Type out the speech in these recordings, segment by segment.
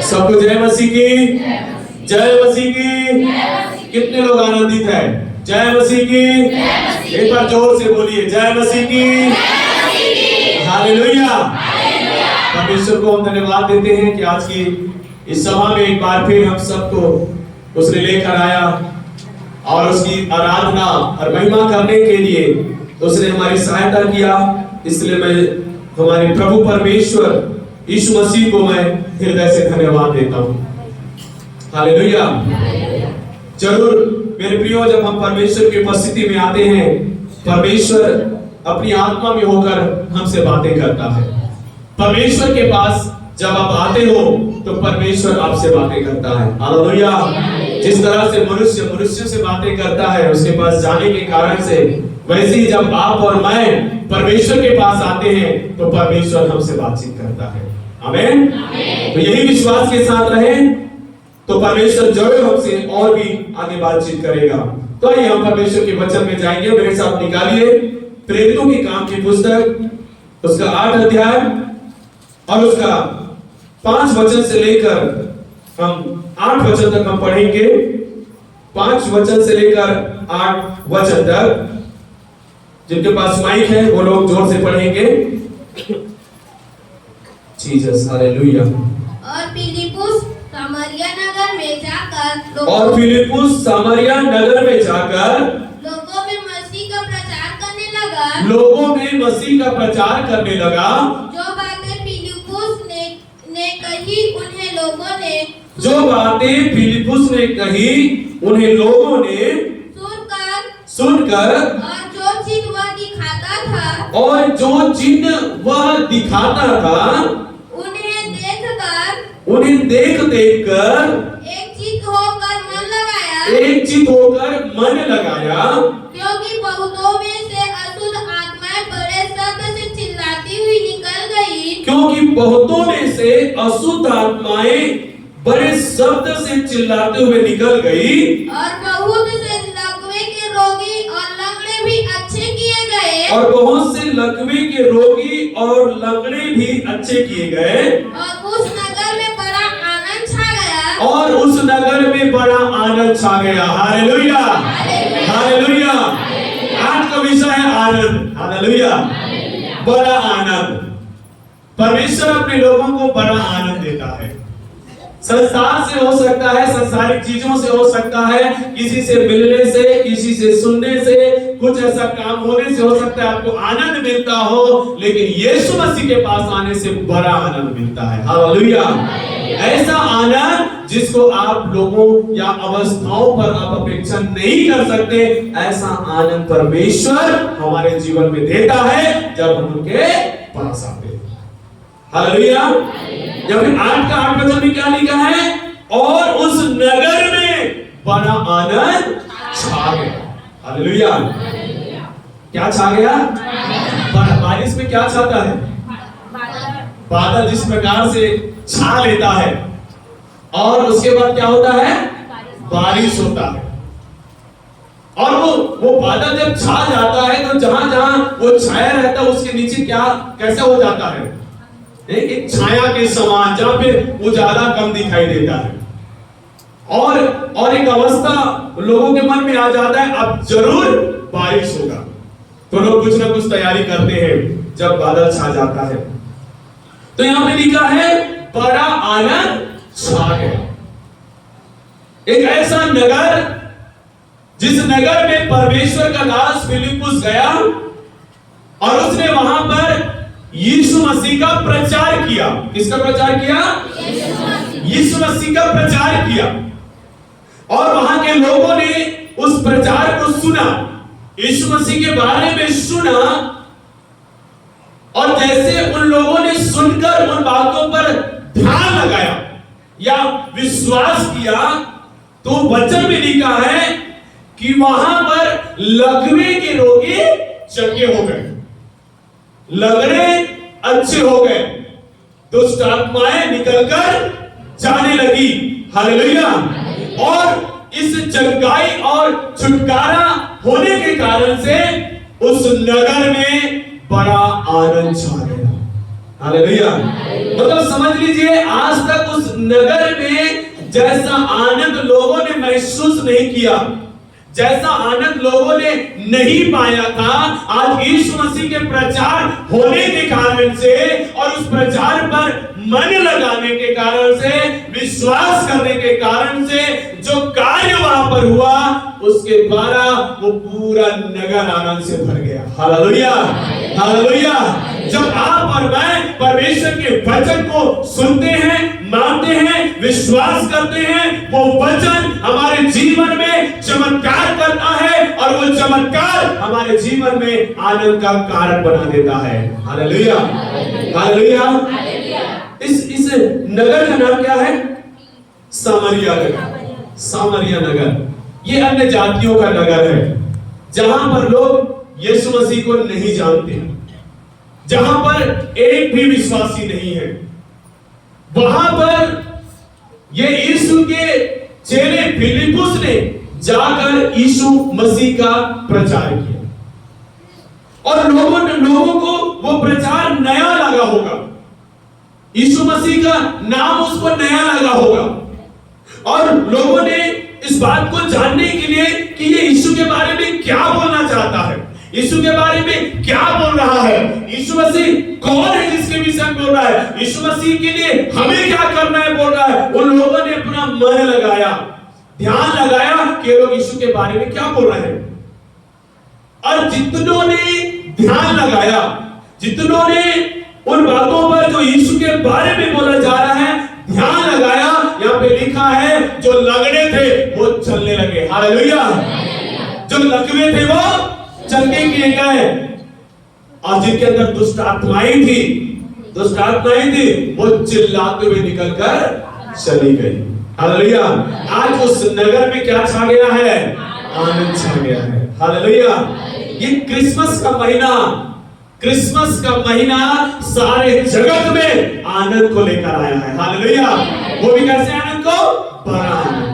सबको जय मसीह की, जय मसीह की। कितने लोग आनंदित हैं? जय मसीह की। एक बार जोर से बोलिए, जय मसीह की। हालेलुया। परमेश्वर को हम धन्यवाद देते हैं कि आज की इस सभा में एक बार फिर हम सबको उसने लेकर आया और उसकी आराधना और महिमा करने के लिए उसने हमारी सहायता किया। इसलिए मैं हमारे प्रभु परमेश्वर यीशु मसीह को मैं हृदय से धन्यवाद देता हूँ। हालेलुया। जरूर मेरे प्रियो, जब हम परमेश्वर की उपस्थिति में आते हैं, परमेश्वर अपनी आत्मा में होकर हमसे बातें करता है। परमेश्वर के पास जब आप आते हो तो परमेश्वर आपसे बातें करता है। हालेलुया। जिस तरह से मनुष्य से बातें करता है उसके पास जाने के कारण से, वैसे ही जब आप और मैं परमेश्वर के पास आते हैं तो परमेश्वर हमसे बातचीत करता है। आमीन। तो यही विश्वास के साथ रहें तो परमेश्वर जरूर हमसे और भी आगे बातचीत करेगा। तो आइए हम परमेश्वर के वचन में जाएंगे। मेरे साथ निकालिए प्रेरितों की काम की पुस्तक, उसका 8 अध्याय और उसका 5 वचन से लेकर हम 8 वचन तक हम पढ़ेंगे। 5 वचन से लेकर 8 वचन तक। जिनके पास माइक है वो लोग जोर से पढ़ेंगे। Jesus, hallelujah. और फिलिप्पुस सामरिया नगर में जाकर लोगों में मसीह का प्रचार करने लगा। जो बातें फिलिप्पुस ने कही उन्हें लोगों ने सुनकर और जो चिन्ह वह दिखाता था उन्हें देख कर एक चित्त होकर मन लगाया। क्योंकि बहुतों में से अशुद्ध आत्माएं बड़े शब्द से चिल्लाती हुई निकल गई। और बहुत से लकवे के रोगी और लंगड़े भी अच्छे किए गए। और उस नगर में बड़ा आनंद छा गया। Hallelujah, hallelujah. आज का विषय है आनंद। हालेलुया, बड़ा आनंद। परमेश्वर अपने लोगों को बड़ा आनंद देता है। संसार से हो सकता है, संसारिक चीजों से हो सकता है, किसी से मिलने से, किसी से सुनने से, कुछ ऐसा काम होने से हो सकता है आपको आनंद मिलता हो, लेकिन यीशु मसीह के पास आने से बड़ा आनंद मिलता है। हालेलुया। ऐसा आनंद जिसको आप लोगों या अवस्थाओं पर आप अपेक्षा नहीं कर सकते, ऐसा आनंद परमेश्वर हमारे जीवन में देता है जब हम उनके पास आते हैं। हालेलुया। जब 8 का 8 वचन में क्या लिखा है? और उस नगर में बड़ा आनंद छा गया। हालेलुया। क्या छा गया? बारिश में क्या छाता है? बादल जिस प्रकार से छा लेता है और उसके बाद क्या होता है? बारिश होता है। और वो बादल जब छा जाता है तो जहां जहां वो छाया रहता है उसके नीचे क्या कैसा हो जाता है? एक छाया के समान, जहां पे उजाला कम दिखाई देता है। और एक अवस्था लोगों के मन में आ जाता है, अब जरूर बारिश होगा। तो लोग कुछ ना कुछ तैयारी करते हैं जब बादल छा जाता है। तो यहां पे लिखा है बड़ा आनंद छा गया। एक ऐसा नगर जिस नगर में परमेश्वर का दास फिलिप्पुस गया और उसने वहां पर यीशु मसीह का प्रचार किया। किसका प्रचार किया? यीशु मसीह का प्रचार किया। और वहां के लोगों ने उस प्रचार को सुना, यीशु मसीह के बारे में सुना, और जैसे उन लोगों ने सुनकर उन बातों पर ध्यान लगाया या विश्वास किया, तो वचन में लिखा है कि वहां पर लकवे के रोगी चंगे हो गए, लंगड़े अच्छे हो गए, दुष्ट आत्माएं निकलकर जाने लगी। हालेलुया। और इस चंगाई और छुटकारा होने के कारण से उस नगर में बड़ा आनंद छा गया। हालेलुया। मतलब समझ लीजिए, आज तक उस नगर में जैसा आनंद लोगों ने महसूस नहीं किया, जैसा आनंद लोगों ने नहीं पाया था, आज यीशु मसीह के प्रचार होने के कारण से और उस प्रचार पर मन लगाने के कारण से, विश्वास करने के कारण से जो कार्य वहां पर हुआ, उसके द्वारा वो पूरा नगर आनंद से भर गया। Hallelujah, hallelujah. जब आप और मैं परमेश्वर के वचन को सुनते हैं, मानते हैं, विश्वास करते हैं, वो वचन हमारे जीवन में चमत्कार करता है और वो चमत्कार हमारे जीवन में आनंद का कारण बना देता है। Hallelujah, hallelujah. इस नगर का नाम क्या है? सामरिया नगर। सामरिया नगर ये अन्य जातियों का नगर है, जहां पर लोग यीशु मसीह को नहीं जानते, जहां पर एक भी विश्वासी नहीं है। वहां पर ये यीशु के चेले फिलिपुस ने जाकर यीशु मसीह का प्रचार किया और लोगों को वो प्रचार नया लगा होगा। यीशु मसीह का नाम उसको नया लगा होगा और लोगों ने इस बात को जानने के लिए कि ये यीशु के बारे में क्या बोलना चाहता है, यीशु के बारे में क्या बोल रहा है, यीशु मसीह कौन है जिसके विषय में बोल रहा है, यीशु मसीह के लिए हमें क्या करना है बोल रहा है। उन लोगों ने अपना मन लगाया, ध्यान लगाया कि लोग यीशु के बारे में क्या बोल रहे हैं। और जितनों ने ध्यान लगाया, जितनों ने उन बातों पर जो यीशु के बारे में बोला जा रहा है ध्यान लगाया, यहाँ पे लिखा है जो लगने थे वो चलने लगे। हालेलुया। जो लकवे थे वो चलने किए गए और जिनके अंदर दुष्ट आत्माएं थी वो चिल्लाते हुए निकलकर चली गई। हालेलुया। आज उस नगर में क्या छा गया है? आनंद छा गया है। हालेलुया। ये क्रिसमस का महीना सारे जगत में आनंद को लेकर आया है। हालेलुया। वो भी कैसे आनंद को? बड़ा आनंद।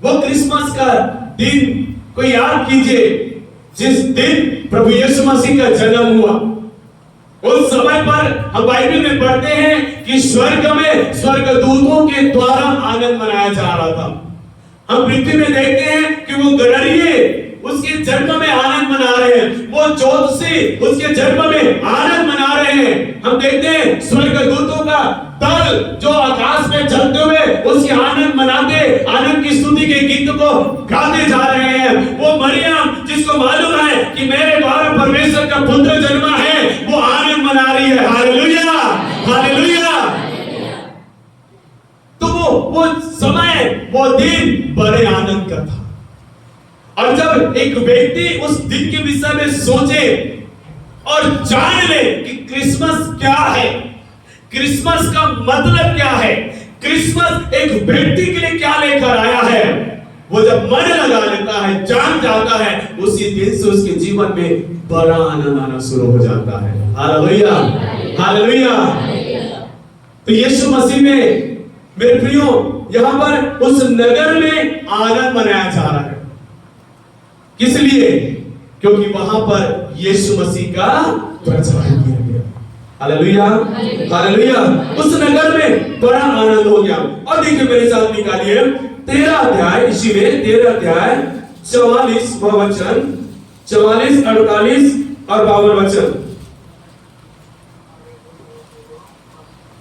वो क्रिसमस का दिन को याद कीजिए जिस दिन प्रभु यीशु मसीह का जन्म हुआ। उस समय पर हम बाइबल में पढ़ते हैं कि स्वर्ग में स्वर्गदूतों के द्वारा आनंद मनाया जा रहा था। हम पृथ्वी में देखते हैं कि वो गडरिये उसके जन्म में आनंद मना रहे हैं, वो ज्योतिषी उसके जन्म में आनंद मना रहे हैं। हम देखते हैं स्वर्गदूतों का दल जो आकाश में चलते हुए उसके आनंद मनाते, आनंद की स्तुति के गीत को गाते जा रहे हैं। वो मरियम जिसको मालूम है कि मेरे द्वारा परमेश्वर का पुत्र जन्मा है, वो आनंद मना रही है। Hallelujah, hallelujah. तो वो समय, वो दिन बड़े आनंद का था। और जब एक व्यक्ति उस दिन के विषय में सोचे और जान ले कि क्रिसमस क्या है, क्रिसमस का मतलब क्या है, क्रिसमस एक व्यक्ति के लिए क्या लेकर आया है, वो जब मन लगा लेता है, जान जाता है, उसी दिन से उसके जीवन में बड़ा आनंद आना शुरू हो जाता है। Hallelujah, hallelujah. तो यीशु मसीह में मेरे प्रियो यहां पर उस नगर में आनंद मनाया जा रहा है। किस लिए? क्योंकि वहां पर यीशु मसीह का प्रचार किया गया। Hallelujah, hallelujah. उस नगर में बड़ा आनंद हो गया। और देखिए मेरे साथ निकालिए 13 अध्याय, इसी में 13 अध्याय 44वां वचन, 44, 48 और 52 वचन।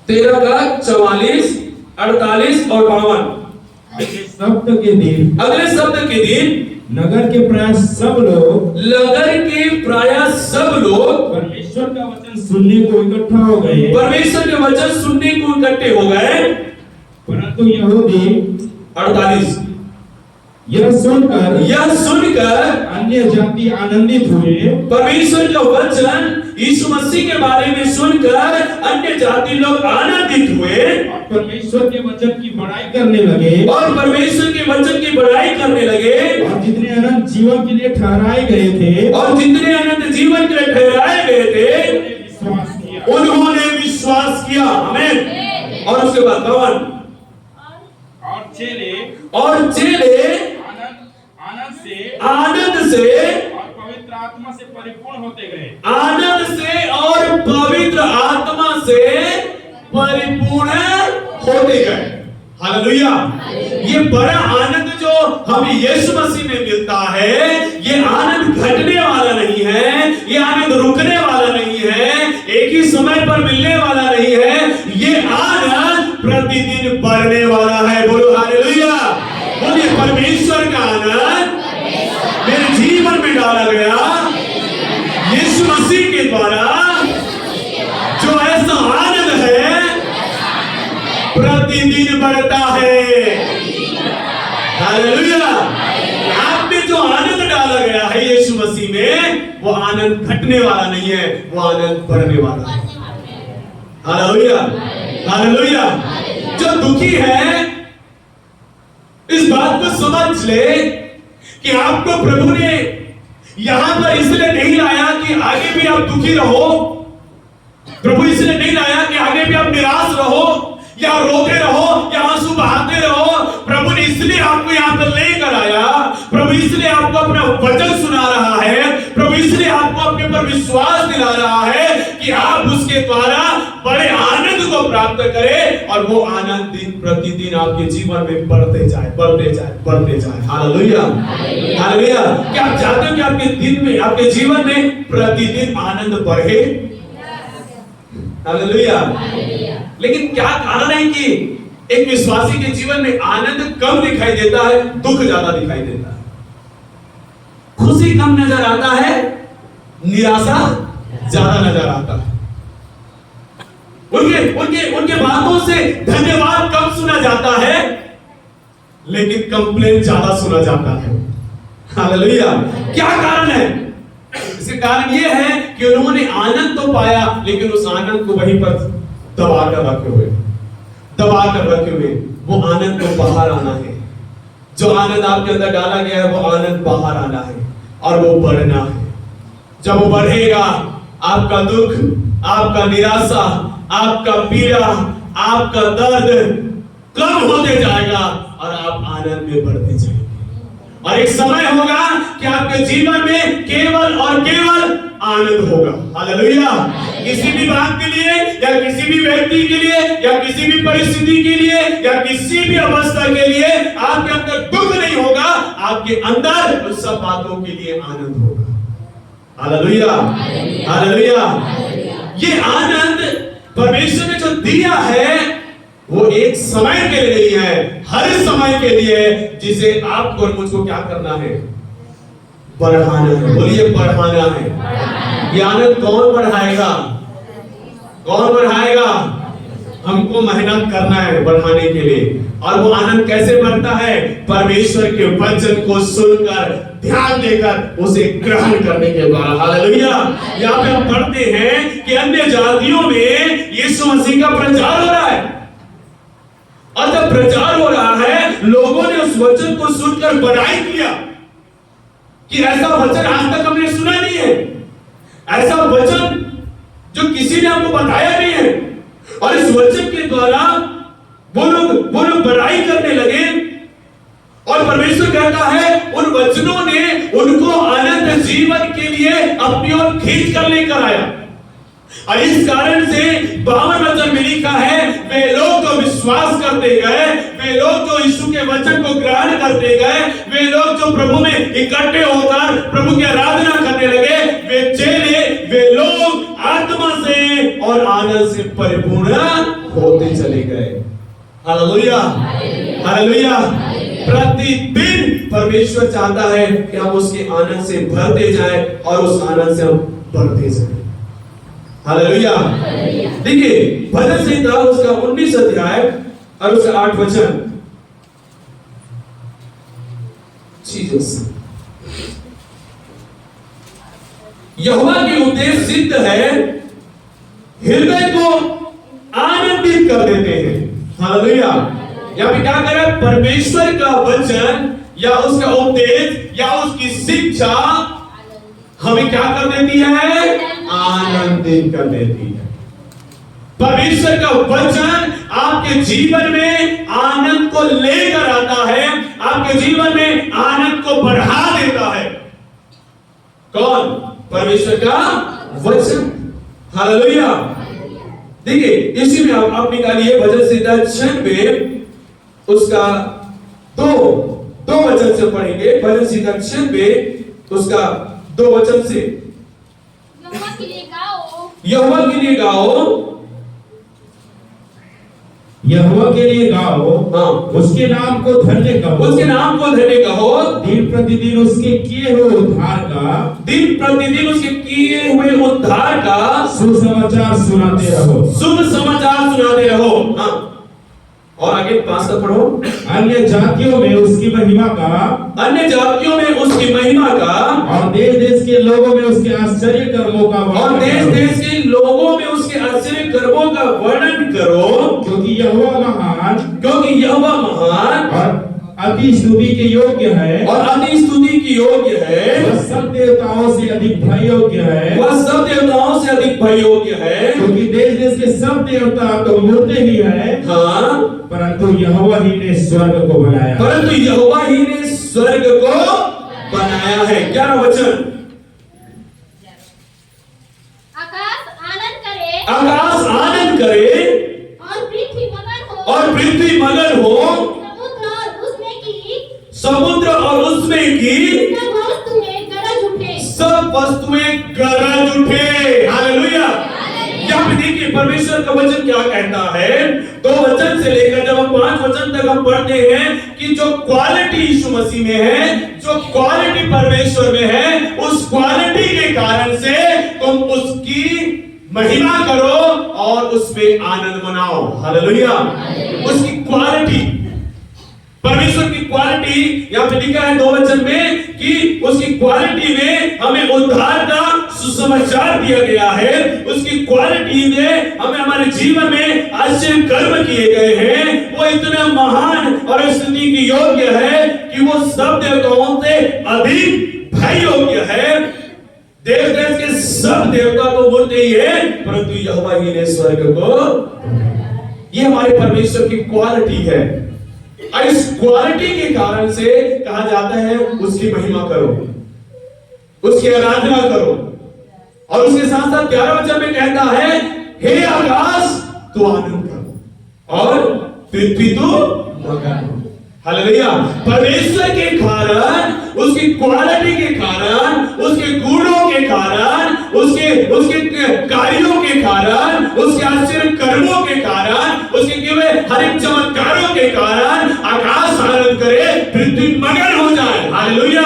13 का 44, 48 और 52। अगले सप्ताह के दिन नगर के प्राय सब लोग परमेश्वर का वचन सुनने को इकट्ठा हो गए। परमेश्वर के वचन सुनने को इकट्ठे हो गए। परंतु यहूदी 48 यह सुनकर अन्य जाति आनंदित हुए। परमेश्वर का वचन यीशु मसीह के बारे में सुनकर अन्य जाति लोग आनंदित हुए और परमेश्वर के वचन की बड़ाई करने लगे। और जितने अनंत जीवन के लिए ठहराए गए थे उन्होंने विश्वास किया। आमीन। और उसके बाद भवन और चेले आनंद से और पवित्र आत्मा से परिपूर्ण होते गए। आनंद से और पवित्र आत्मा से परिपूर्ण होते गए। हालेलुया। ये बड़ा आनंद जो हमें यीशु मसीह में मिलता है, ये आनंद घटने वाला नहीं है, ये आनंद रुकने वाला नहीं है, एक ही समय पर मिलने वाला नहीं है, ये आनंद प्रतिदिन बढ़ने वाला है। बोलो हालेलुया। बोलिए परमेश्वर का आनंद मेरे जीवन में डाला गया यीशु मसीह के द्वारा, जो ऐसा आनंद है प्रतिदिन बढ़ता है। हालेलुया। आप में जो आनंद डाला गया है यीशु मसीह में, वो आनंद घटने वाला नहीं है, वो आनंद बढ़ने वाला है। हालेलुया। हालेलुया। जो दुखी है इस बात को समझ ले कि आपको प्रभु ने यहां पर इसलिए नहीं लाया कि आगे भी आप दुखी रहो, प्रभु इसलिए नहीं लाया कि आगे भी आप निराश रहो या रोते रहो या आंसू बहाते रहो। प्रभु ने इसलिए आपको यहां पर लेकर आया, प्रभु इसलिए आपको अपना वचन सुना रहा है, प्रभु इसलिए आपको अपने पर विश्वास दिला रहा है कि आप उसके द्वारा बड़े आनंद को प्राप्त करें, और वो आनंद दिन प्रतिदिन आपके जीवन में बढ़ते जाए, बढ़ते जाए, बढ़ते जाए। हालेलुया। हालेलुया। क्या आप चाहते हो कि आपके दिन में, आपके जीवन में प्रतिदिन आनंद बढ़े? हालेलुया। लेकिन क्या कारण है कि एक विश्वासी के जीवन में आनंद कम दिखाई देता है, दुख ज्यादा दिखाई देता है, खुशी कम नजर आता है, निराशा ज्यादा नजर आता है, उनके उनके उनके बातों से धन्यवाद कम सुना जाता है, लेकिन कंप्लेन ज्यादा सुना जाता है। हालेलुया। क्या कारण है? इसका कारण यह है कि उन्होंने आनंद तो पाया, लेकिन उस आनंद को वहीं पर दबा कर रखे हुए, दबा कर रखे हुए। वो आनंद को बाहर आना है, जो आनंद आपके अंदर डाला गया है, वो आनंद बाहर आना है और वो बढ़ना है। जब वो बढ़ेगा, आपका दुख, आपका निराशा, आपका पीड़ा, आपका दर्द कम होते जाएगा और आप आनंद में बढ़ते जाएंगे। और एक समय होगा कि आपके जीवन में केवल और केवल आनंद होगा। हालेलुया। किसी भी बात के लिए या किसी भी व्यक्ति के लिए या किसी भी परिस्थिति के लिए या किसी भी अवस्था के लिए आपके अंदर दुख नहीं होगा, आपके अंदर उन सब बातों के लिए आनंद होगा। हालेलुया। हालेलुया। ये आनंद परमेश्वर ने जो दिया है वो एक समय के लिए नहीं है, हर समय के लिए है, जिसे आपको और मुझको क्या करना है? बढ़ाना है। बोलिए बढ़ाना है। ये आनंद कौन बढ़ाएगा? कौन बढ़ाएगा? हमको मेहनत करना है बढ़ाने के लिए। और वो आनंद कैसे बढ़ता है? परमेश्वर के वचन को सुनकर, ध्यान देकर, उसे ग्रहण करने के द्वारा। हालेलुया। यहाँ पे हम पढ़ते हैं कि अन्य जातियों में यीशु मसीह का प्रचार हो रहा है, और जब प्रचार हो रहा है, लोगों ने उस वचन को सुनकर बड़ाई किया कि ऐसा वचन आज तक हमने सुना नहीं है, ऐसा वचन जो किसी ने हमको बताया नहीं है। और इस वचन के द्वारा वो लोग बड़ाई करने लगे, और परमेश्वर कहता है उन वचनों ने उनको अनंत जीवन के लिए अपनी ओर खींच कर लेकर आया। और इस कारण से 52 वचन में लिखा है, वे लोग जो विश्वास करते गए, वे लोग जो यीशु के वचन को ग्रहण करते गए, वे लोग जो प्रभु में इकट्ठे होकर प्रभु की आराधना करने लगे, वे चेले, वे लोग आत्मा से और आनंद से परिपूर्ण होते चले गए। हालेलुया। हालेलुया। प्रतिदिन परमेश्वर चाहता है कि हम उसके आनंद से भरते जाएं और उस आनंद से हम बढ़ते जाएं। हालेलुया। देखिए भजन संहिता उसका 19 अध्याय और उसका 8 वचन। जीसस, यहोवा के उपदेश सिद्ध है, हृदय को आनंदित कर देते हैं। हालेलुया। यहाँ पे क्या करें? परमेश्वर का वचन या उसका उपदेश या उसकी शिक्षा हमें क्या कर देती है? आनंदित कर देती है। परमेश्वर का वचन आपके जीवन में आनंद को लेकर आता है, आपके जीवन में आनंद को बढ़ा देता है। कौन? परमेश्वर का वचन। हालेलुया। देखिए इसी में आप निकालिए भजन संहिता 96 उसका दो वचन से पढ़ेंगे। भजन संहिता 96 उसका 2 वचन से। यहोवा के लिए गाओ, यहोवा के लिए गाओ, यहोवा के लिए गाओ, हाँ, उसके नाम को धन्य कहो, उसके नाम को धन्य कहो, दिन प्रतिदिन उसके किए हुए उद्धार का, दिन प्रतिदिन उसके किए हुए उद्धार का सुसमाचार सुनाते रहो, शुभ समाचार सुनाते रहो। हाँ, और आगे 5 तक पढ़ो। अन्य जातियों में उसकी महिमा का, अन्य जातियों में उसकी महिमा का, और देश देश के लोगों में उसके आश्चर्य कर्मों का और वर्णन देश करो। देश के लोगों में उसके आश्चर्य कर्मों का वर्णन करो, क्योंकि यहोवा महान क्योंकि यहोवा महान और अति स्तुति के योग्य है, और अति स्तुति की योग्य है, वह सब देवताओं से अधिक भय योग्य है, वह सब देवताओं से अधिक भय योग्य है। क्योंकि देश देश के सब देवता तो मूर्ति ही है, हाँ, परंतु यहोवा ही ने स्वर्ग को बनाया। परंतु यहोवा ही ने स्वर्ग को बनाया है। 11 वचन। आकाश आनंद करे, आकाश आनंद करे और पृथ्वी मगन हो, और पृथ्वी मगन हो, समुद्र और उसमें की समुद्र और उसमें की सब वस्तुएं गरज उठे। सब वस्तुएं गरज उठे। हालेलुया। यहाँ पे देखिए परमेश्वर का वचन क्या कहता है। 2 वचन से लेकर जब हम 5 वचन तक हम पढ़ते हैं कि जो क्वालिटी यीशु मसीह में है, जो क्वालिटी परमेश्वर में है, उस क्वालिटी के कारण से तुम उसकी महिमा करो और उसमें आनंद मनाओ। हालेलुया। उसकी क्वालिटी, परमेश्वर की क्वालिटी यहाँ पे लिखा है 2 वचन में कि उसकी क्वालिटी में हमें उद्धार का सुसमाचार दिया गया है। उसकी क्वालिटी में हमें हमारे जीवन में आश्चर्य कर्म किए गए हैं। वो इतना महान और स्तुति की योग्य है कि वो सब देवताओं से अधिक भय योग्य है। देश देश के सब देवता तो बोलते ही है, परंतु यहोवा ही ने स्वर्ग को, ये हमारे परमेश्वर की क्वालिटी है। और इस क्वालिटी के कारण से कहा जाता है उसकी महिमा करो, उसकी आराधना करो। और उसके साथ साथ 11 वचन में कहता है, हे आकाश तू आनंद कर और पृथ्वी तू मगन हो। हालेलुया। परमेश्वर के कारण, उसकी क्वालिटी के कारण, उसके गुणों के कारण, उसके कार्यों के कारण, उसके आश्चर्य कर्मों के कारण, उसके किए हुए हर एक चमत्कारों के कारण आकाश आनंद करे, पृथ्वी मगन हो जाए। Hallelujah,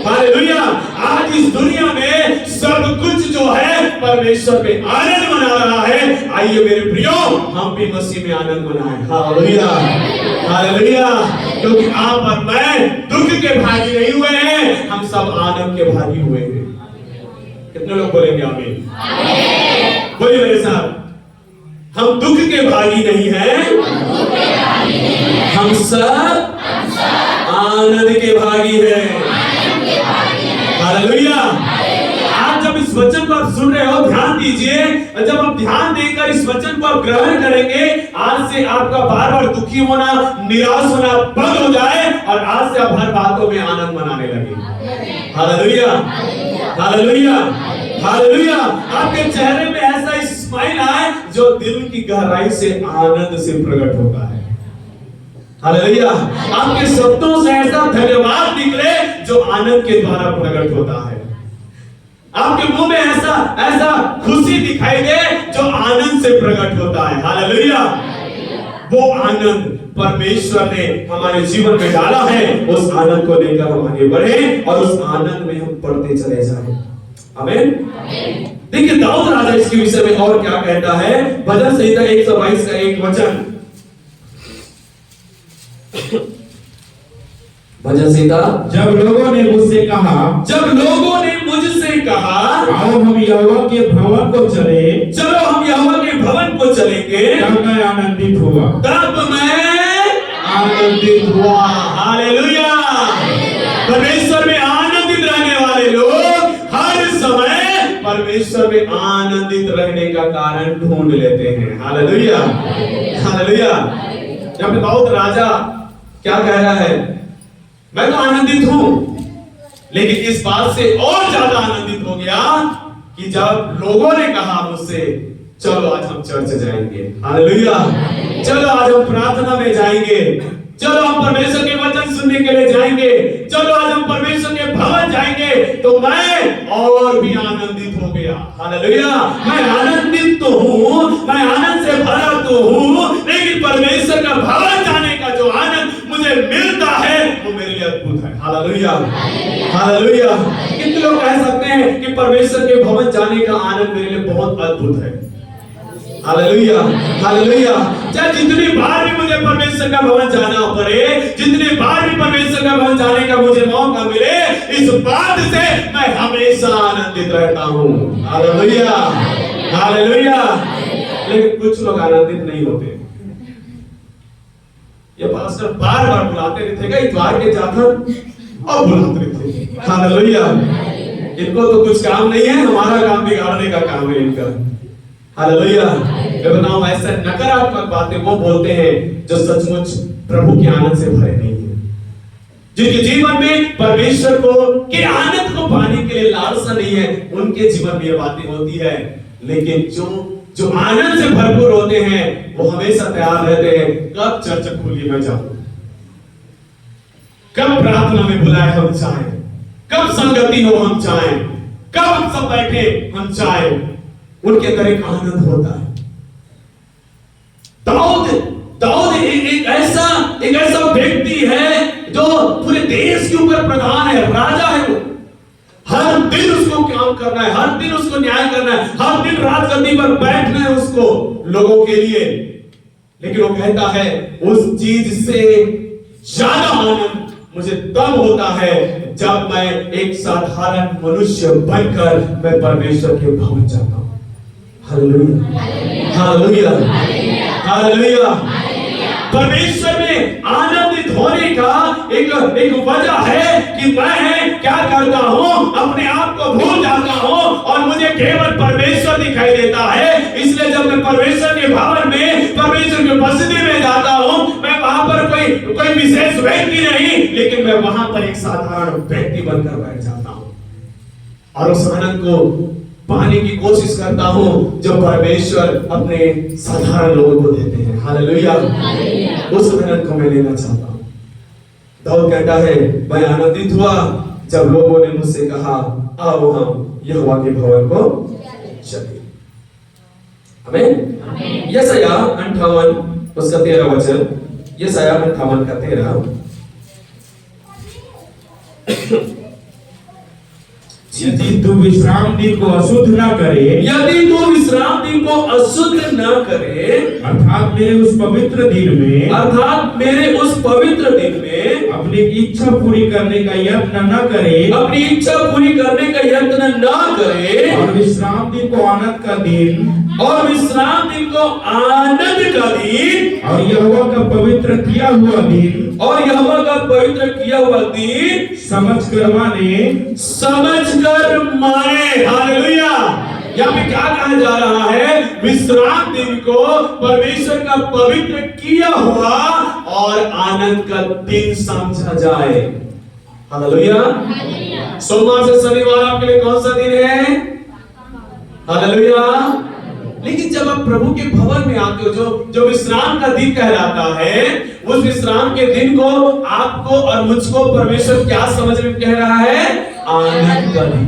hallelujah. आज इस दुनिया में सब कुछ जो है परमेश्वर में आनंद मना रहा है। आइए मेरे प्रियो, हम भी मसीह में आनंद मनाएं। Hallelujah, hallelujah. क्योंकि आप और मैं दुख के भागी नहीं हुए हैं, हम सब आनंद के भागी हुए हैं। कितने लोग बोलेंगे आमीन? बोलिए मेरे साथ, हम दुख के भागी नहीं हैं, हम सब आनंद के भागी हैं। हालेलुया। आज जब इस वचन को आप सुन रहे हो, ध्यान दीजिए। जब आप ध्यान देकर इस वचन को आप ग्रहण करेंगे, आज से आपका बार बार दुखी होना, निराश होना बंद हो जाए और आज से आप हर बातों में आनंद मनाने लगे। Hallelujah, hallelujah, hallelujah. आपके चेहरे में ऐसा स्माइल आए जो दिल की गहराई से आनंद से प्रकट होता है। हालेलुया। आपके शब्दों से ऐसा धन्यवाद निकले जो आनंद के द्वारा प्रकट होता है। आपके मुंह में ऐसा खुशी दिखाई दे जो आनंद से प्रकट होता है। हालेलुया। वो आनंद परमेश्वर ने हमारे जीवन में डाला है। उस आनंद को लेकर हम आगे बढ़े और उस आनंद में हम बढ़ते चले जाएं। आमीन। देखिए दाऊद राजा इसके विषय में और क्या कहता है। भजन संहिता 122 का 1 वचन। भजन संहिता, जब लोगों ने मुझसे कहा, जब लोगों ने मुझसे कहा, आओ हम यहोवा के भवन को चले, चलो हम यहोवा के भवन को चलेंगे, तब मैं आनंदित हुआ, तब मैं आनंदित हुआ। हालेलुया। परमेश्वर में आनंदित रहने वाले लोग हर समय परमेश्वर में आनंदित रहने का कारण ढूंढ लेते हैं। Hallelujah, hallelujah. जब दाऊद राजा क्या कह रहा है, मैं तो आनंदित हूं, लेकिन इस बात से और ज्यादा आनंदित हो गया कि जब लोगों ने कहा मुझसे, चलो आज हम चर्च जाएंगे। हालेलुया। चलो आज हम प्रार्थना में जाएंगे। चलो हम परमेश्वर के वचन सुनने के लिए जाएंगे, चलो आज हम परमेश्वर के भवन जाएंगे, तो मैं और भी आनंदित हो गया। हालेलुया। मैं आनंदित तो हूं, मैं आनंद से भरा तो हूं, लेकिन परमेश्वर का भवन जाने का जो आनंद मुझे मिलता है वो मेरे लिए अद्भुत है। Hallelujah, hallelujah. कितने लोग कह सकते हैं कि परमेश्वर के भवन जाने का आनंद मेरे लिए बहुत अद्भुत है। Hallelujah, hallelujah. चाहे जितनी बार भी मुझे परमेश्वर का भवन जाना पड़े, जितनी बार भी परमेश्वर का भवन जाने का मुझे मौका मिले, इस बात से मैं हमेशा आनंदित रहता हूँ। Hallelujah, hallelujah. लेकिन कुछ लोग आनंदित नहीं होते। ये पास्टर बार बार बुलाते रहते हैं, इतवार के जाकर और बुलाते रहते। हालेलुया। इनको तो कुछ काम नहीं है, हमारा काम बिगाड़ने का काम है इनका। हालेलुया। मैं बताऊं, ऐसे नकारात्मक बातें वो बोलते हैं जो सचमुच प्रभु के आनंद से भरे नहीं है, जिनके जीवन में परमेश्वर को के आनंद को पाने के लिए लालसा नहीं है, उनके जीवन में ये बातें होती है। लेकिन जो आनंद से भरपूर होते हैं वो हमेशा तैयार रहते हैं, कब चर्च खुली मैं जाऊं, कब प्रार्थना में बुलाए हम जाएं, कब संगति हो हम जाएं, कब हम सब बैठे हम जाएं। उनके अंदर एक आनंद होता है। दाऊद एक ऐसा व्यक्ति है जो पूरे देश के ऊपर प्रधान है, राजा है। वो हर दिन उसको काम करना है, हर दिन उसको न्याय करना है, हर दिन राजगद्दी पर बैठना है उसको लोगों के लिए। लेकिन वो कहता है उस चीज से ज्यादा आनंद मुझे तब होता है जब मैं एक साधारण मनुष्य बनकर मैं परमेश्वर के भवन जाता हूं। Hallelujah, hallelujah, hallelujah. परमेश्वर में आनंदित होने का एक वजह है कि मैं क्या करता हूं, अपने आप को भूल जाता हूं और मुझे केवल परमेश्वर दिखाई देता है। इसलिए जब मैं परमेश्वर के भवन में, परमेश्वर की उपस्थिति में जाता हूं, मैं वहां पर कोई विशेष व्यक्ति नहीं, लेकिन मैं वहां पर एक साधारण व्यक्ति बनकर बैठ जाता हूं और उस आनंद को पाने की कोशिश करता हूं जो परमेश्वर अपने साधारण लोगों को देते हैं। हालेलुया। उस आनंद को मैं लेना चाहता हूं। दाऊद कहता है मैं आनंदित हुआ जब लोगों ने मुझसे कहा आओ हम यहोवा के भवन को चलें। आमीन। यशाया 58 उसका 13 वचन, यशाया 58 का 13। यदि तू विश्राम दिन को अशुद्ध न करे, यदि तू विश्राम दिन को अशुद्ध न करे, अर्थात मेरे उस पवित्र दिन में, अर्थात मेरे उस पवित्र दिन में अपनी इच्छा पूरी करने का यत्न न करे, अपनी इच्छा पूरी करने का यत्न न करे, और विश्राम दिन को आनंद का दिन, और विश्राम दिन को आनंद का दिन, और यहोवा का पवित्र किया हुआ दिन, और यहोवा का पवित्र किया हुआ दिन समझ कर माने, हालेलुया। यहाँ पे क्या कहा जा रहा है? विश्राम दिन को परमेश्वर का पवित्र किया हुआ और आनंद का दिन समझा जाए। हालेलुया। सोमवार से शनिवार आपके लिए कौन सा दिन है? हालेलुया। लेकिन जब आप प्रभु के भवन में आते हो, जो विश्राम का दिन कहलाता है, उस विश्राम के दिन को आपको और मुझको परमेश्वर क्या समझ में कह रहा है? आनंद का दिन।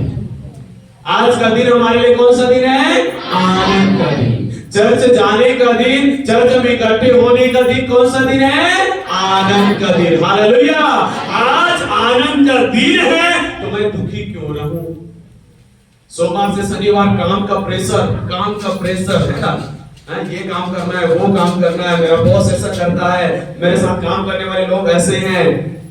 आज का दिन हमारे लिए कौन सा दिन है? आनंद का दिन। चर्च जाने का दिन, चर्च में इकट्ठे होने का दिन कौन सा दिन है? आनंद का दिन। हालेलुया। आज आनंद का दिन है तो मैं दुखी क्यों रहूं? सोमवार से शनिवार काम का प्रेशर है, ये काम करना है, वो काम करना है, मेरा बॉस ऐसा करता है, मेरे साथ काम करने वाले लोग ऐसे हैं,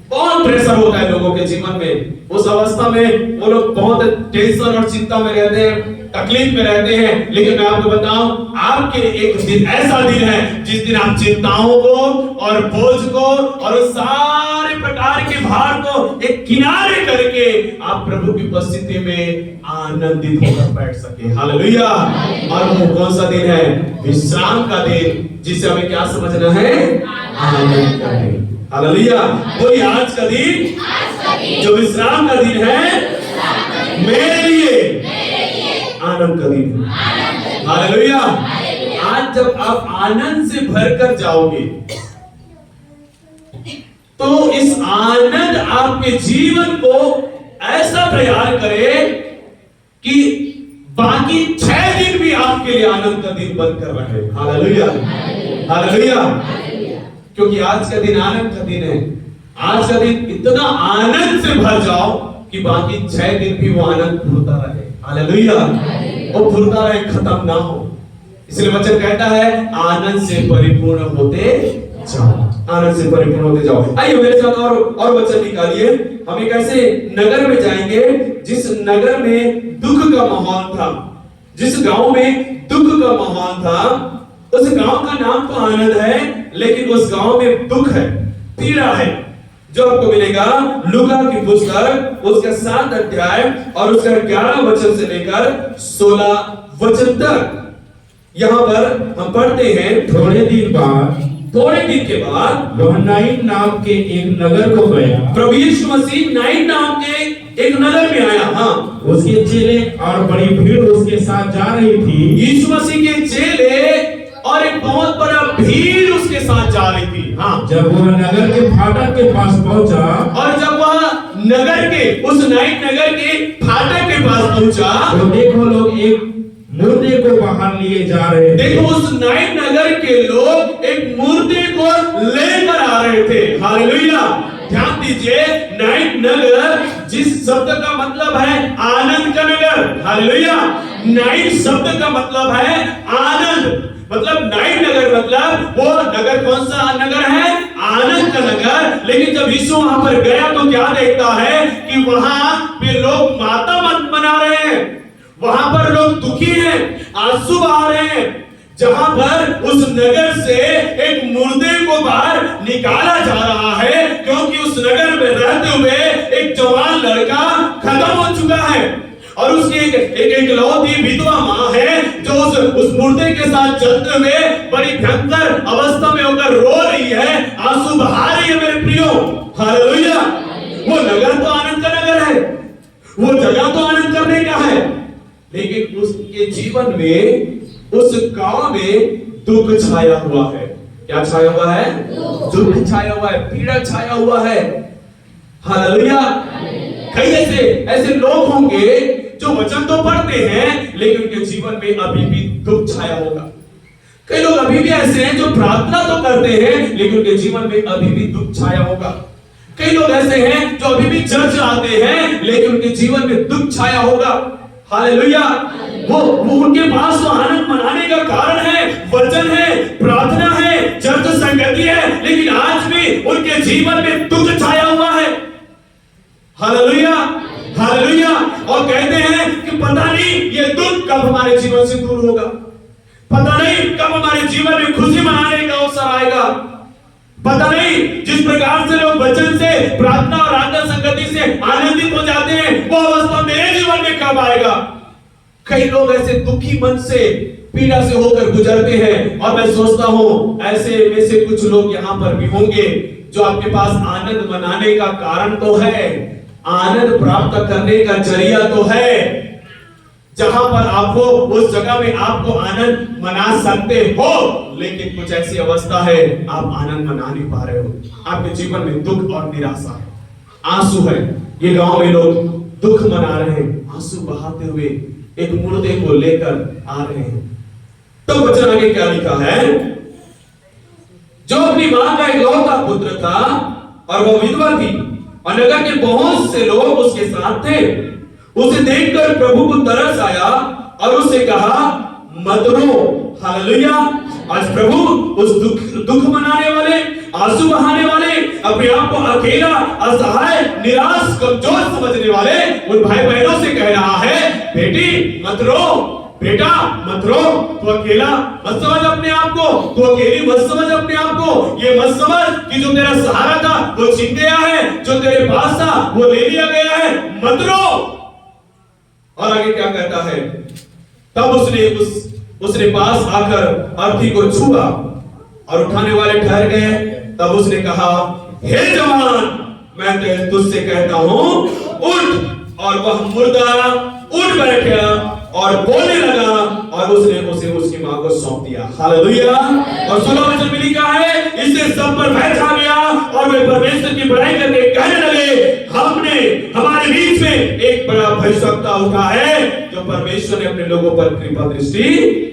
बहुत प्रेशर होता है लोगों के जीवन में। उस अवस्था में वो लोग बहुत टेंशन और चिंता में रहते हैं, तकलीफ में रहते हैं। लेकिन मैं आपको बताऊं, आपके एक दिन ऐसा दिन है जिस दिन आप चिंताओं को और बोझ को और सारे प्रकार के भार को एक किनारे करके आप प्रभु की उपस्थिति में आनंदित होकर बैठ सके। हालेलुया। और वो कौन सा दिन है? विश्राम का दिन, जिसे हमें क्या समझना है? आनंद का दिन। हालेलुया। वही आज का दिन जो विश्राम का दिन है, मेरे लिए आनंद का दिन है। हालेलुया। आज जब आप आनंद से भरकर जाओगे, तो इस आनंद आपके जीवन को ऐसा तैयार करे कि बाकी 6 दिन भी आपके लिए आनंद का दिन बनकर रहे। Hallelujah, hallelujah. क्योंकि आज का दिन आनंद का दिन है। आज का दिन इतना आनंद से भर जाओ कि बाकी 6 दिन भी वो आनंद फुरता रहे। हालेलुया, वो फुरता रहे, खत्म ना हो। इसलिए वचन कहता है आनंद से परिपूर्ण होते जाओ, आनंद से परिपूर्ण होते जाओ। आइए मेरे साथ और वचन निकालिए। हम एक ऐसे नगर में जाएंगे जिस नगर में दुख का माहौल था, जिस गांव में दुख का माहौल था। उस गांव का नाम तो आनंद है, लेकिन उस गांव में दुख है, पीड़ा है, जो आपको मिलेगा लूका की पुस्तक उसका 7 अध्याय और उसका 11 वचन से लेकर 16 वचन तक। यहां पर हम पढ़ते हैं, थोड़े दिन के बाद वह नाइन नाम के एक नगर को गया। प्रभु यीशु मसीह नाइन नाम के एक नगर में आया। हाँ, उसके चेले और बड़ी भीड़ उसके साथ जा रही थी। यीशु मसीह के चेले और एक बहुत बड़ा भीड़ उसके साथ जा रही थी। हाँ, जब वह नगर के फाटक के पास पहुंचा, और जब वह नगर के उस नाइन नगर के फाटक के पास पहुंचा, तो देखो लोग एक मुर्दे को बाहर लिए जा रहे थे। देखो उस नाइन नगर के लोग एक मुर्दे को लेकर आ रहे थे। हालेलुया, ध्यान दीजिए, नाइन नगर जिस शब्द का मतलब है आनंद का नगर। हालेलुया, नाइन शब्द का मतलब है आनंद, मतलब नाइन नगर मतलब वो नगर कौन सा नगर है? आनंद का नगर। लेकिन जब यीशु वहां पर गया तो क्या देखता है कि वहां पे लोग मातम मना रहे हैं, वहां पर लोग दुखी हैं, आंसू बहा रहे हैं। जहां पर उस नगर से एक मुर्दे को बाहर निकाला जा रहा है, क्योंकि उस नगर में रहते हुए एक जवान लड़का खत्म हो चुका है और उसकी एक इकलौती विधवा मां है जो उस मुर्दे के साथ चलते हुए बड़ी भयंकर अवस्था में होकर रो रही है, आंसू बहा रही है। मेरे प्रियो, हालेलुया, वो नगर तो आनंद का नगर है, वो जगह तो आनंद करने का है, लेकिन उसके जीवन में, उस गांव में दुख छाया हुआ है। क्या छाया हुआ है? दुख छाया हुआ है, पीड़ा छाया हुआ है। हालेलुया। कई ऐसे लोग होंगे जो वचन तो पढ़ते हैं लेकिन उनके जीवन में अभी भी दुख छाया होगा। कई लोग अभी भी ऐसे हैं जो प्रार्थना तो करते हैं लेकिन उनके जीवन में अभी भी दुख छाया होगा। कई लोग ऐसे हैं जो अभी भी चर्च आते हैं लेकिन उनके जीवन में दुख छाया होगा। हालेलुया। वो उनके पास तो आनंद मनाने का कारण है, वचन है, प्रार्थना है, चर्च संगति है, लेकिन आज भी उनके जीवन में दुख छाया हुआ है। Hallelujah, hallelujah. और कहते हैं कि पता नहीं ये दुख कब हमारे जीवन से दूर होगा, पता नहीं कब हमारे जीवन में खुशी मनाने का अवसर आएगा, पता नहीं जिस प्रकार से लोग वचन से, प्रार्थना और आत्मा संगति से आनंदित हो जाते हैं, वो अवस्था मेरे जीवन में कब आएगा। कई लोग ऐसे दुखी मन से, पीड़ा से होकर गुजरते हैं और मैं सोचता हूं ऐसे में से कुछ लोग यहां पर भी होंगे जो आपके पास आनंद मनाने का कारण तो है, आनंद प्राप्त करने का जरिया तो है, जहां पर आपको उस जगह में आपको आनंद मना सकते हो, लेकिन कुछ ऐसी अवस्था है आप आनंद मना नहीं पा रहे हो, आपके जीवन में दुख और निराशा है, आंसू है। ये गांव में लोग दुख मना रहे हैं, आंसू बहाते हुए एक मुर्दे को लेकर आ रहे हैं। तो वचन आगे क्या लिखा है? जो अपनी मां का इकलौता पुत्र था और वह विधवा थी और नगर के बहुत से लोग उसके साथ थे, उसे देखकर प्रभु को तरस आया और उससे कहा मत रो। हालेलुया। आज प्रभु उस दुख मनाने वाले, आंसू बहाने वाले, अपने आप को अकेला, असहाय, निराश, कमजोर समझने वाले उन भाई बहनों से कह रहा है, बेटी मत रो, बेटा मत रो, तू अकेला मत समझ अपने आप को, तू अकेली मत समझ अपने आप को। ये मत समझ कि जो तेरा सहारा था वो छिन गया है, जो तेरे पास था वो ले लिया गया है, मत रो। और आगे क्या कहता है? तब उसने पास आकर अर्थी को छुआ और उठाने वाले ठहर गए। तब उसने कहा, हे जवान, मैं तुझसे कहता हूं उठ। और वह मुर्दा उठ बैठा और बोलने लगा और उसने उसे उसकी मां को सौंप दिया। हालेलुया। और 16 वचन में लिखा है, इससे सब पर भय छा गया और हमने हमारे बीच में एक बड़ा भविष्यवक्ता उठा है जो परमेश्वर ने अपने लोगों पर कृपा दृष्टि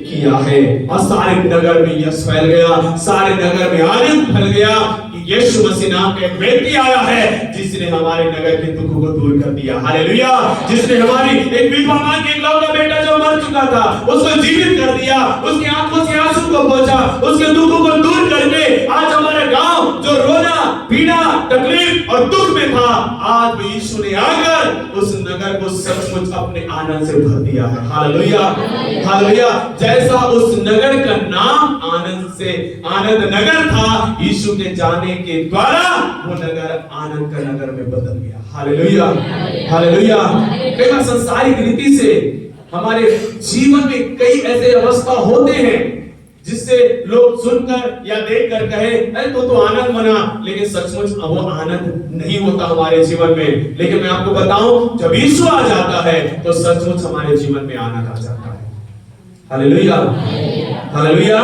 किया है, और सारे नगर में यश फैल गया, सारे नगर में आनंद फैल गया कि यीशु मसीह नाम का एक व्यक्ति आया है जिसने हमारे नगर के दुखों को दूर कर दिया। हालेलुया। जिसने हमारी एक विधवा मां के इकलौता बेटा जो मर चुका था उसको जीवित कर दिया, उसकी आंखों से आंसू को पोंछा, उसके दुखों को दूर करके आज हमारे गांव जो रोना पीड़ा तकलीफ और दुख में था, आज यीशु ने आकर उस नगर को सचमुच अपने आनंद से भर दिया है। हालेलुया। हालेलुया। जैसा उस नगर का नाम आनंद नगर था, यीशु के जाने के द्वारा वो नगर आनंद का नगर में बदल गया। हालेलुया। हालेलुया। कई बार संसारिक रीति से हमारे जीवन में कई ऐसे अवस्था होते हैं जिससे लोग सुनकर या देखकर कहे अरे तो आनंद मना, लेकिन सचमुच वो आनंद नहीं होता हमारे जीवन में। लेकिन मैं आपको बताऊं, जब यीशु आ जाता है तो सचमुच हमारे जीवन में आनंद आ जाता है। हालेलुया। हालेलुया।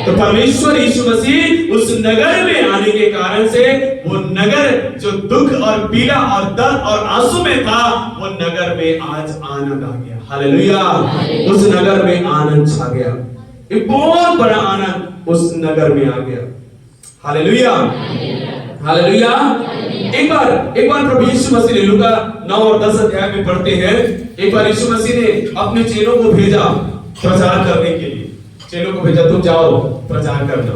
तो परमेश्वर यीशु मसीह उस नगर में आने के कारण से वो नगर जो दुख और पीड़ा और दर्द और आंसू में था, वो नगर में आज आनंद आ गया। हालेलुया। उस नगर में आनंद छा गया, एक बहुत बड़ा आनंद उस नगर में आ गया। हालेलुया। हालेलुया। एक बार प्रभु यीशु मसीह ने लूका 9 और 10 अध्याय में पढ़ते हैं, एक बार यीशु मसीह ने अपने चेलों को भेजा प्रचार करने के लिए। चेलों को भेजा, तुम जाओ प्रचार करना,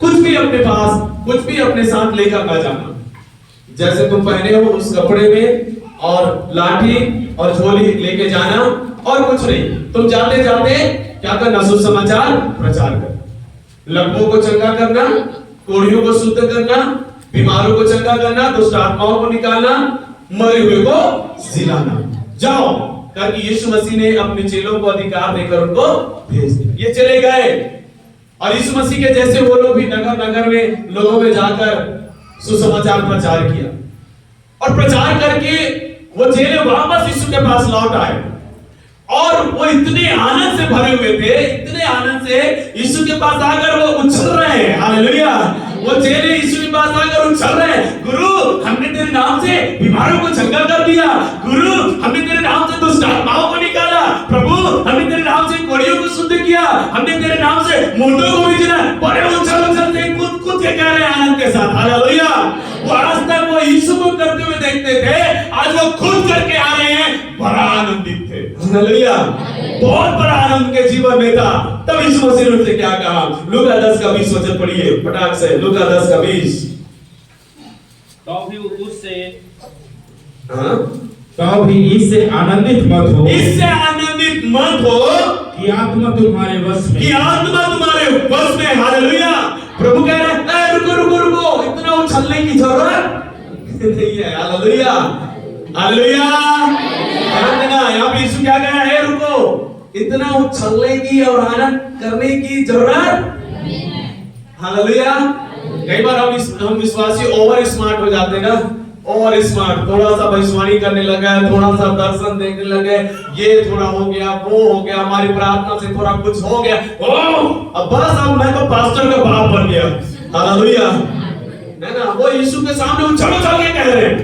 कुछ भी अपने पास, कुछ भी अपने साथ लेकर ना जाना, जैसे तुम पहने हो उस कपड़े में, और लाठी और झोली लेके जाना, और कुछ नहीं। तुम जाते जाते क्या करना? सुसमाचार प्रचार करना, लकवों को चंगा करना, कोढ़ियों को शुद्ध करना, बीमारों को चंगा करना, दुष्ट आत्माओं को निकालना, मरे हुए को जिलाना। जाओ करके यीशु मसीह ने अपने चेलों को अधिकार देकर उनको भेज दिया। ये चले गए, और यीशु मसीह के जैसे वो लोग भी नगर नगर में लोगों में जाकर सुसमाचार प्रचार किया, और प्रचार करके वो चेले वापस यीशु के पास लौट आए, और वो इतने आनंद से भरे हुए थे, इतने आनंद से यीशु के पास आकर वो उछल रहे हैं। हालेलुया। वो चेले यीशु के पास आकर उछल रहे हैं, गुरु हमने तेरे नाम से बीमारों को चंगा कर दिया, गुरु हमने तेरे नाम से दुष्ट आत्माओं को निकाला, प्रभु हमने तेरे नाम से कोढ़ियों को शुद्ध किया, हमने तेरे नाम से मुर्दों को भी जिला। बड़े उछल से कूद के कह रहे हैं आनंद के साथ। हालेलुया। वो आज तक वो यीशु को करते हुए देखते थे, आज वो खुद करके आ रहे हैं, बड़ा आनंदित थे। हालेलुया। बहुत बड़ा आनंद के जीवन में था। तब यीशु मसीह ने उनसे क्या कहा? लूका 10 का 20 वचन पढ़िए फटाक से। लूका 10 का 20। तो भी इससे आनंदित मत हो, इससे आनंदित मत हो कि आत्मा तुम्हारे वश में, कि आत्मा तुम्हारे वश में। हालेलुया। प्रभु कह रहे हैं रुको रुको रुको, इतना उछलने की जरूरत नहीं है। हालेलुया। हालेलुया। यहाँ पे यीशु क्या कह रहा है? रुको, इतना उछलने की और आनंद करने की जरूरत। हालेलुया। कई बार हम विश्वासी ओवर स्मार्ट हो जाते हैं ना, ओवर स्मार्ट, थोड़ा सा भविष्यवाणी करने लगा है, थोड़ा सा दर्शन देखने लगे, ये थोड़ा हो गया, वो हो गया, हमारी प्रार्थना से थोड़ा कुछ हो गया, अब बस अब मैं तो पास्टर का बाप बन गया। हालेलुया। है ना? वो यीशु के सामने उछल उछल के कह रहे हैं,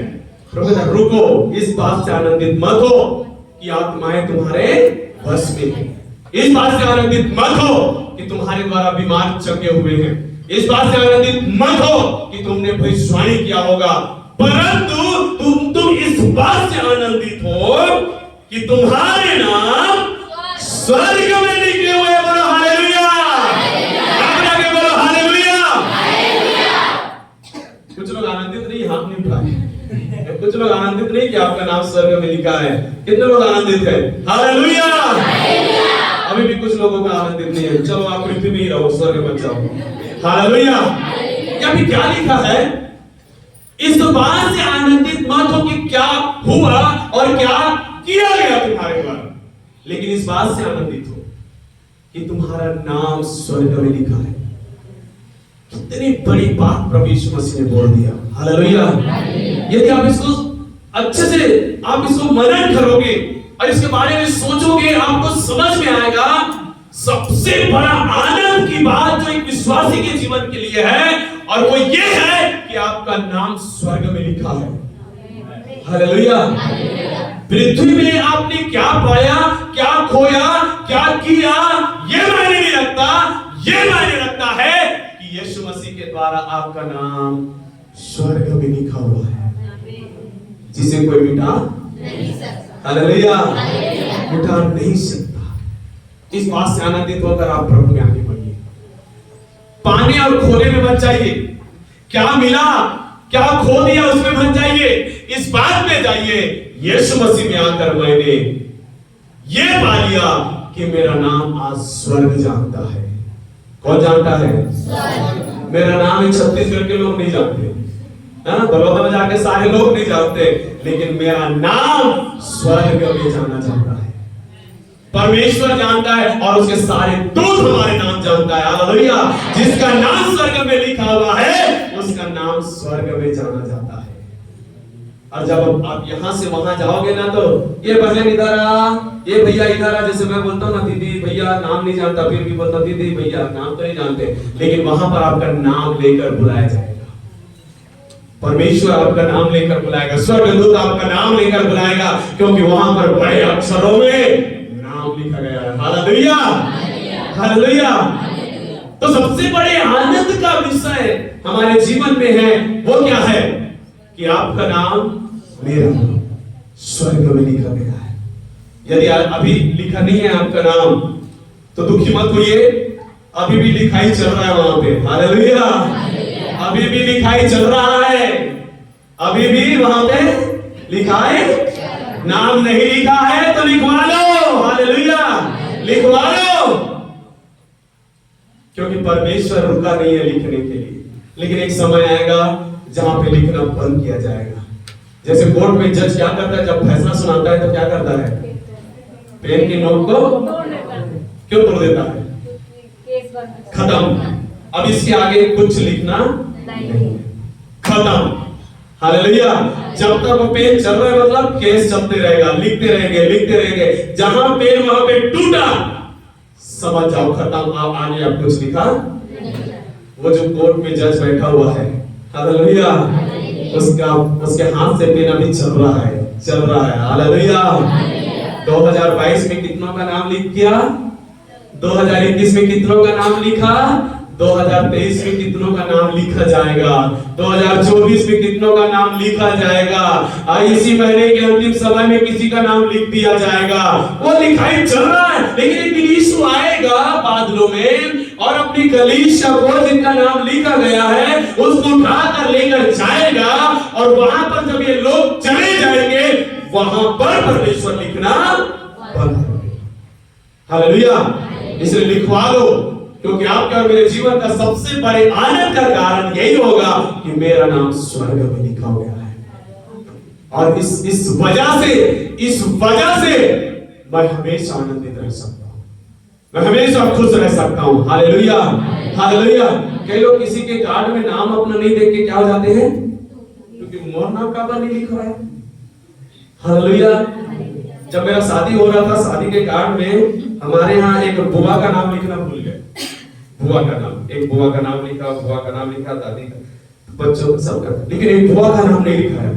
प्रभु रुको, इस बात से आनंदित मत हो कि आत्माएं तुम्हारे वश में है। इस बात से आनंदित मत हो कि तुम्हारे द्वारा बीमार चंगे हुए हैं। इस बात से आनंदित मत हो कि तुमने भविष्यवाणी किया होगा, परंतु तुम इस बात से आनंदित हो कि तुम्हारे नाम स्वर्ग में लिखे हुए। बोलो हालेलुया। आगे बोलो हालेलुया। कुछ लोग आनंदित नहीं, हाथ नहीं उठाए। कुछ लोग आनंदित नहीं कि आपका नाम स्वर्ग में लिखा है। कितने लोग आनंदित हैं? हालेलुया। अभी भी कुछ लोगों का आनंदित नहीं है। चलो आप पृथ्वी में ही रहो, स्वर्ग में जाओ। हालेलुया। क्या भी क्या लिखा है? इस बात से आनंदित मत हो कि क्या हुआ और क्या किया गया तुम्हारे द्वारा, लेकिन इस बात से आनंदित हो कि तुम्हारा नाम स्वर्ग में लिखा है। कितनी बड़ी बात प्रभु यीशु मसीह ने बोल दिया। हालेलुया। यदि आप इसको अच्छे से आप इसको मनन करोगे और इसके बारे में सोचोगे, आपको समझ में आएगा सबसे बड़ा आनंद की बात जो एक विश्वासी के जीवन के लिए है, और वो ये है कि आपका नाम स्वर्ग में लिखा है। हालेलुया। पृथ्वी में आपने क्या पाया, क्या खोया, क्या किया, ये मायने नहीं रखता। ये मायने रखता है कि यीशु मसीह के द्वारा आपका नाम स्वर्ग में लिखा हुआ है, जिसे कोई मिटा नहीं सकता। हालेलुया, मिटा नहीं सकता। इस बात से आनंदित होकर आप प्रभु में आगे बढ़िए। पाने और खोने में मत जाइए। क्या मिला, क्या खो दिया, उसमें मत जाइए। इस बात में जाइए, यीशु मसीह में आकर मैंने ये पा लिया कि मेरा नाम आज स्वर्ग जानता है। कौन जानता है? मेरा नाम छत्तीसगढ़ के लोग नहीं जानते, बड़ौदा में जाके सारे लोग नहीं जानते, लेकिन मेरा नाम स्वर्ग में जाना जाता है। परमेश्वर जानता है और उसके सारे दूत हमारे नाम जानता है। हालेलुया। जिसका नाम स्वर्ग में लिखा हुआ है, उसका नाम स्वर्ग में जाना जाता है। और जब आप यहां से वहां जाओगे ना, तो ये बहन इधर आ, ये भैया इधर आ, जैसे मैं बोलता हूं ना, दीदी भैया नाम नहीं जानता, फिर भी बोलता दीदी भैया नाम तो नहीं जानते, लेकिन वहां पर आपका नाम लेकर बुलाया जाएगा। परमेश्वर आपका नाम लेकर बुलाएगा, स्वर्गदूत आपका नाम लेकर बुलाएगा, क्योंकि वहां पर बड़े अक्षरों में नाम लिखा गया है। Hallelujah, hallelujah. तो सबसे बड़े आनंद का विषय हमारे जीवन में है, वो क्या है? कि आपका नाम, मेरा नाम स्वर्ग में लिखा गया है। यदि अभी लिखा नहीं है आपका नाम, तो दुखी मत होइए, अभी भी लिखाई चल रहा है वहां पे। हालेलुया, अभी भी लिखाई चल रहा है, अभी भी वहां पे लिखाई। नाम नहीं लिखा है तो लिखवा लो। हालेलुया, लिखवा लो, क्योंकि परमेश्वर रुका नहीं है लिखने के लिए। लेकिन एक समय आएगा जहां पे लिखना बंद किया जाएगा। जैसे कोर्ट में जज क्या करता है, जब फैसला सुनाता है तो क्या करता है? पेन की नोक को क्यों तोड़ देता है? खत्म, अब इसके आगे कुछ लिखना नहीं, खत्म। हालेलुया। जब तक वो पेन चल रहा है, मतलब केस चलते रहेगा, लिखते रहेंगे, लिखते रहेंगे। जहां पेन वहां पे टूटा, समझ जाओ खत्म, आप आगे आप कुछ लिखा। वो जो कोर्ट में जज बैठा हुआ है, हालेलुया, उसके हाथ से पेन अभी चल रहा है, चल रहा है। हालेलुया। 2022 में कितनों का नाम लिख किया? 2021 में कितनों का नाम लिखा? 2023 में कितनों का नाम लिखा जाएगा? 2024 में कितनों का नाम लिखा जाएगा? इसी महीने के अंतिम समय में किसी का नाम लिख दिया जाएगा। वो लिखाई चल रहा है, लेकिन एक यीशु आएगा बादलों में और अपनी कलीसिया को, जिनका नाम लिखा गया है, उसको उठाकर लेकर जाएगा। और वहां पर जब ये लोग चले जाएंगे, वहां पर परमेश्वर लिखना बंद हो गया। हालेलुया। इसलिए लिखवा लो, क्योंकि आपके और मेरे जीवन का सबसे बड़े आनंद का कारण यही होगा कि मेरा नाम स्वर्ग में लिखा गया है। और इस वजह से मैं हमेशा आनंदित रह सकता हूं, मैं हमेशा खुश रह सकता हूं। Hallelujah, hallelujah. कई लोग किसी के कार्ड में नाम अपना नहीं देख के क्या हो जाते हैं? क्योंकि मोर नाम का नहीं लिखा है। हालेलुया। जब मेरा शादी हो रहा था, शादी के कार्ड में हमारे यहाँ एक बुआ का नाम लिखना भूल गए। बुआ का नाम, एक बुआ का नाम लिखा, बुआ का नाम लिखा, दादी का, बच्चों सबका, लेकिन एक बुआ का नाम नहीं लिखा है।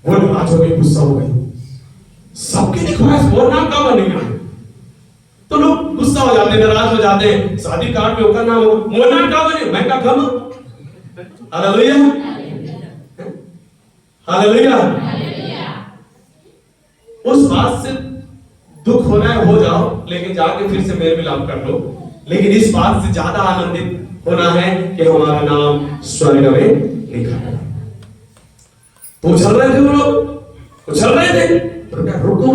वो नाराज हो गई, गुस्सा हो गई, सबके लिखवाया, वो नाम का बनेगा। तो लोग गुस्सा हो जाते, नाराज हो जाते। शादी कार्ड में उसका नाम, वो नाम का बने, मैं का कम। Hallelujah, hallelujah. उस बात से दुख होना है, हो जाओ, लेकिन जाके फिर से मेल मिलाप कर लो। लेकिन इस बात से ज्यादा आनंदित होना है कि हमारा नाम स्वर्ग में लिखा है। तो उछल रहे थे वो लोग, उछल रहे थे, तो क्या, रुको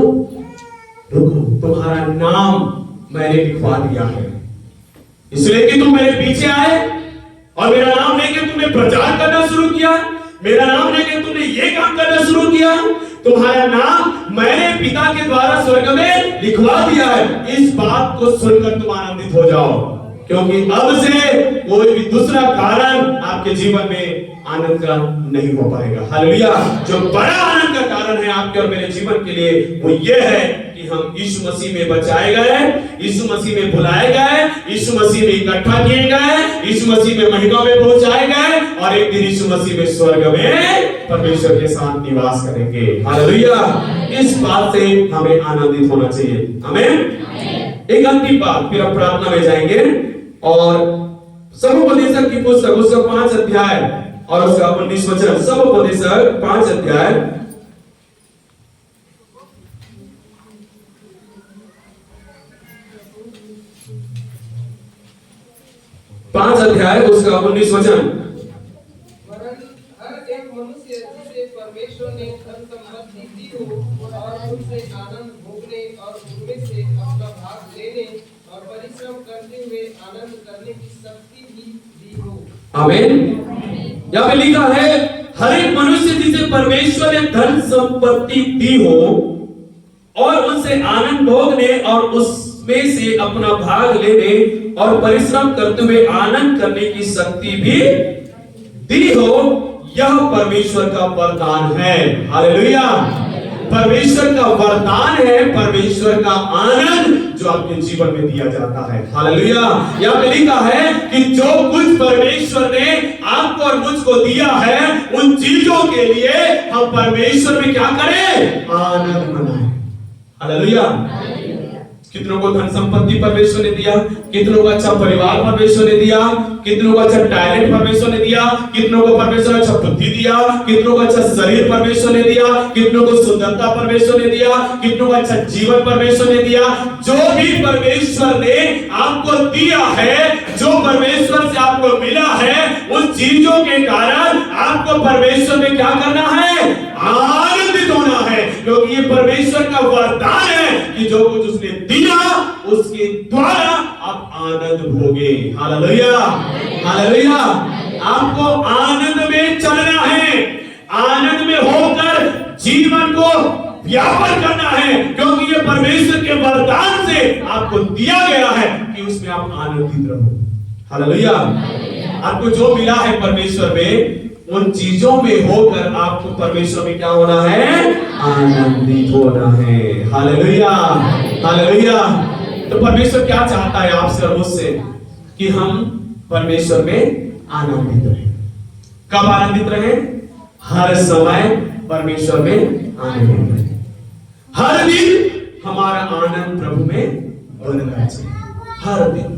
रुको, तुम्हारा नाम मैंने लिखवा दिया है, इसलिए कि तुम मेरे पीछे आए और मेरा नाम लेके तुमने प्रचार करना शुरू किया, मेरा नाम लेके तुमने ये काम करना शुरू किया। तुम्हारा नाम मैंने पिता के द्वारा स्वर्ग में लिखवा दिया है। इस बात को सुनकर तुम आनंदित हो जाओ, क्योंकि अब से कोई भी दूसरा कारण आपके जीवन में आनंद का नहीं हो पाएगा। हालेलुया। जो बड़ा आनंद का कारण है आपके और मेरे जीवन के लिए, वो ये है कि कि हम यीशु मसीह में बचाए गए, यीशु मसीह में बुलाए गए, यीशु मसीह में इकट्ठा किए गए, यीशु मसीह में महिमा में पहुंचाए गए और एक दिन यीशु मसीह में स्वर्ग में परमेश्वर के साथ निवास करेंगे। हालेलुया। इस बात से हमें आनंदित होना चाहिए। आमीन। एक अंतिम बात, फिर हम प्रार्थना में जाएंगे और समुपदेशक की पुस्तक उसका 5 अध्याय और उसका 19 वचन। समुपदेशक 5 अध्याय 5 अध्याय उसका 19 वचन। वरन हर एक मनुष्य जिसे परमेश्वर ने धन संपत्ति दी हो और उनसे आनंद भोगने और उनमें से अपना भाग लेने और परिश्रम करते हुए आनंद करने की शक्ति भी दी हो। आमीन। यहाँ पे लिखा है हर एक मनुष्य जिसे परमेश्वर ने धन संपत्ति दी हो और उनसे आनंद भोगने और उसमें से अपना भाग लेने और परिश्रम करते हुए आनंद करने की शक्ति भी दी हो, यह परमेश्वर का वरदान है। हालेलुया। परमेश्वर का वरदान है, परमेश्वर का आनंद जो आपके जीवन में दिया जाता है। हालेलुया। यहाँ पे लिखा है कि जो कुछ परमेश्वर ने आपको और मुझको दिया है उन चीजों के लिए हम परमेश्वर में क्या करें? आनंद मनाएं। हालेलुया। कितनों को धन संपत्ति परमेश्वर ने दिया, कितनों को अच्छा परिवार परमेश्वर ने दिया, कितनों को अच्छा टैलेंट परमेश्वर ने दिया, कितनों को परमेश्वर ने अच्छा बुद्धि दिया, कितनों को अच्छा शरीर परमेश्वर ने दिया, कितनों को सुंदरता परमेश्वर ने दिया, कितनों को अच्छा जीवन परमेश्वर ने दिया। जो भी परमेश्वर ने आपको दिया है, जो परमेश्वर से आपको मिला है, उन चीजों के कारण आपको परमेश्वर में क्या करना है? आनंदित होना है, क्योंकि ये परमेश्वर का वरदान है कि जो कुछ उसने दिया उसके द्वारा आप आनंद भोगे। हालेलुया। हालेलुया। आपको आनंद में चलना है, आनंद में होकर जीवन को व्यापक करना है, क्योंकि ये परमेश्वर के वरदान से आपको दिया गया है कि उसमें आप आनंदित रहो। हालेलुया। आपको जो मिला है परमेश्वर में, उन चीजों में होकर आपको परमेश्वर में क्या होना है? आनंदित होना है। हालेलुया। हालेलुया। तो परमेश्वर क्या चाहता है आपसे और मुझसे? कि हम परमेश्वर में आनंदित रहें। कब आनंदित रहें? हर समय परमेश्वर में आनंदित रहें। हर दिन हमारा आनंद प्रभु में बनना चाहिए। हर दिन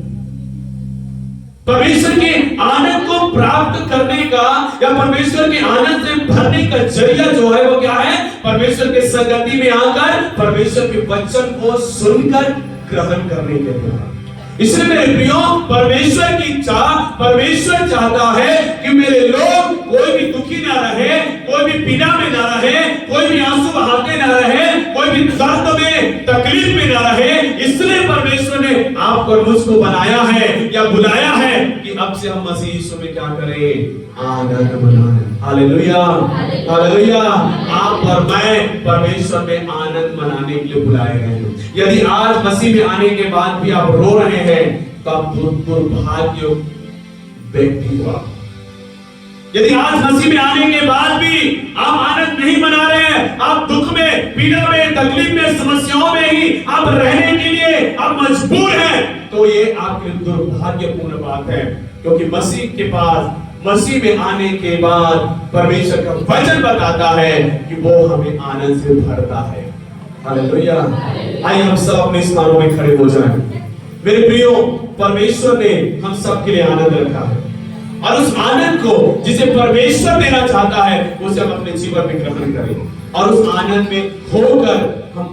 परमेश्वर के आनंद को प्राप्त करने का या परमेश्वर के आनंद से भरने का जरिया जो है वो क्या है? परमेश्वर के संगति में आकर परमेश्वर के वचन को सुनकर ग्रहण करने के लिए। इसलिए मेरे प्रियो, परमेश्वर की इच्छा, परमेश्वर चाहता है कि मेरे लोग कोई भी दुखी ना रहे, कोई भी पीड़ा में ना रहे, कोई भी आंसू बहाते ना रहे, कोई भी दर्द में तकलीफ में ना रहे। इसलिए परमेश्वर ने आपको और मुझको बनाया है या बुलाया है कि अब से हम मसीह यीशु में क्या करें? आनंद मनाएं। हालेलुया। हालेलुया। आप और मैं परमेश्वर में आनंद मनाने के लिए बुलाए गए हैं। यदि आज मसीह में आने के बाद भी आप रो रहे हैं तो आप दुर्भाग्य व्यक्ति हो। यदि आज मसीह में आने के बाद भी आप आनंद नहीं मना रहे हैं, आप दुख में, पीड़ा में, तकलीफ में, समस्याओं में ही आप रहने के लिए आप मजबूर हैं, तो ये आपके दुर्भाग्यपूर्ण बात है। क्योंकि मसीह के पास, मसीह में आने के बाद परमेश्वर का वचन बताता है कि वो हमें आनंद से भरता है। हालेलुया। आइए हम सब अपने स्थानों में खड़े हो जाएं। मेरे प्रियो, परमेश्वर ने हम सब के लिए आनंद रखा है और उस आनंद को जिसे परमेश्वर देना चाहता है उसे हम अपने जीवन में ग्रहण करें और उस आनंद में होकर हम